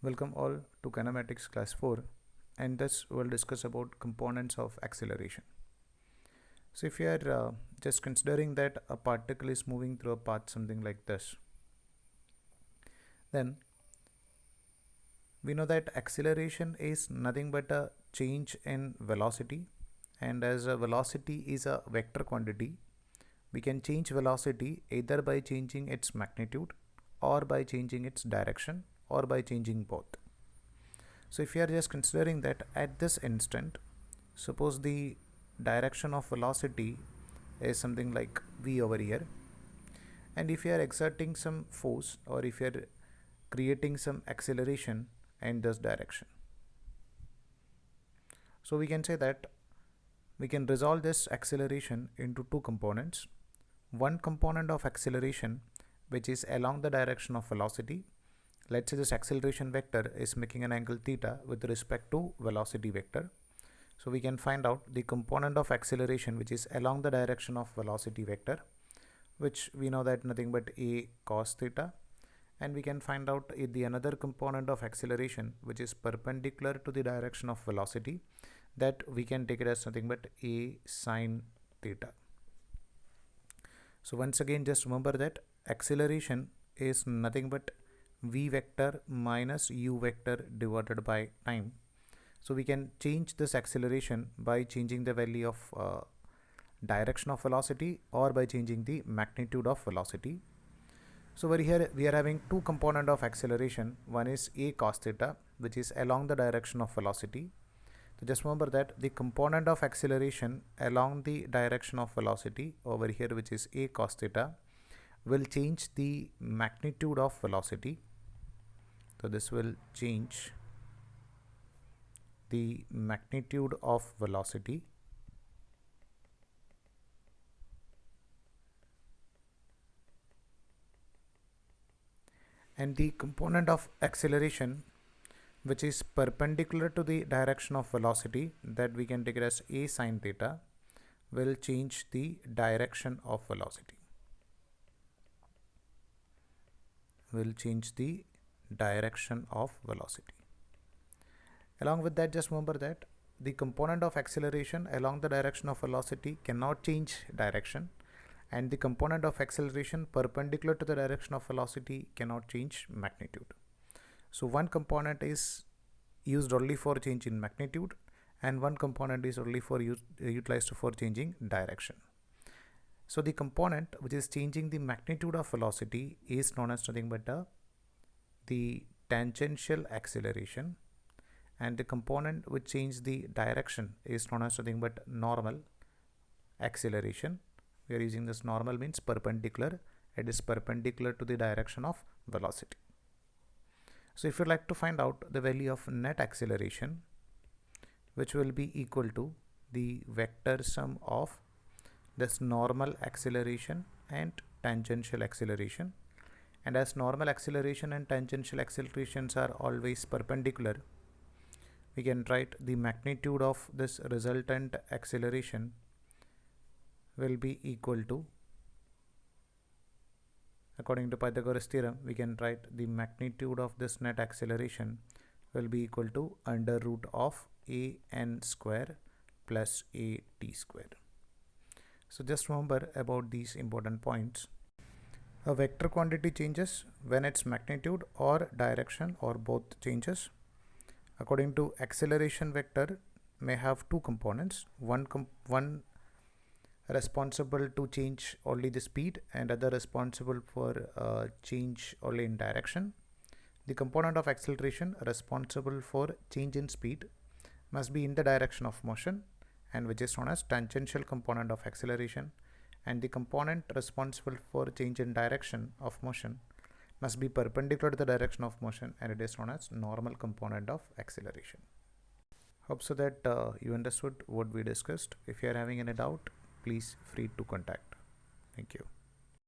Welcome all to Kinematics class 4, and thus we'll discuss about components of acceleration. So if you are just considering that a particle is moving through a path something like this, then we know that acceleration is nothing but a change in velocity, and as a velocity is a vector quantity, we can change velocity either by changing its magnitude or by changing its direction or by changing both. So if you are just considering that at this instant, suppose the direction of velocity is something like v over here, and if you are exerting some force or if you are creating some acceleration in this direction, so we can say that we can resolve this acceleration into two components. One component of acceleration which is along the direction of velocity. Let's say this acceleration vector is making an angle theta with respect to velocity vector. So we can find out the component of acceleration which is along the direction of velocity vector, which we know that nothing but a cos theta, and we can find out the another component of acceleration which is perpendicular to the direction of velocity, that we can take it as nothing but a sine theta. So once again, just remember that acceleration is nothing but v vector minus u vector divided by time. So we can change this acceleration by changing the value of direction of velocity or by changing the magnitude of velocity. So over here we are having two components of acceleration. One is a cos theta, which is along the direction of velocity. So just remember that the component of acceleration along the direction of velocity over here, which is a cos theta, will change the magnitude of velocity. So this will change the magnitude of velocity, and the component of acceleration which is perpendicular to the direction of velocity, that we can take it as a sine theta, will change the direction of velocity. Will change the direction of velocity. Along with that, just remember that the component of acceleration along the direction of velocity cannot change direction, and the component of acceleration perpendicular to the direction of velocity cannot change magnitude. So one component is used only for change in magnitude, and one component is only for utilized for changing direction. So the component which is changing the magnitude of velocity is known as nothing but the tangential acceleration, and the component which changes the direction is known as nothing but normal acceleration. We are using this normal means perpendicular. It is perpendicular to the direction of velocity. So if you like to find out the value of net acceleration, which will be equal to the vector sum of this normal acceleration and tangential acceleration, and as normal acceleration and tangential accelerations are always perpendicular, we can write the magnitude of this resultant acceleration will be equal to, according to Pythagoras theorem, we can write the magnitude of this net acceleration will be equal to under root of a n square plus a t square. So just remember about these important points. A vector quantity changes when its magnitude or direction or both changes. According to acceleration vector may have two components, one responsible to change only the speed and other responsible for change only in direction. The component of acceleration responsible for change in speed must be in the direction of motion, and which is known as tangential component of acceleration, and the component responsible for change in direction of motion must be perpendicular to the direction of motion, and it is known as normal component of acceleration. Hope so that you understood what we discussed. If you are having any doubt, please free to contact. Thank you.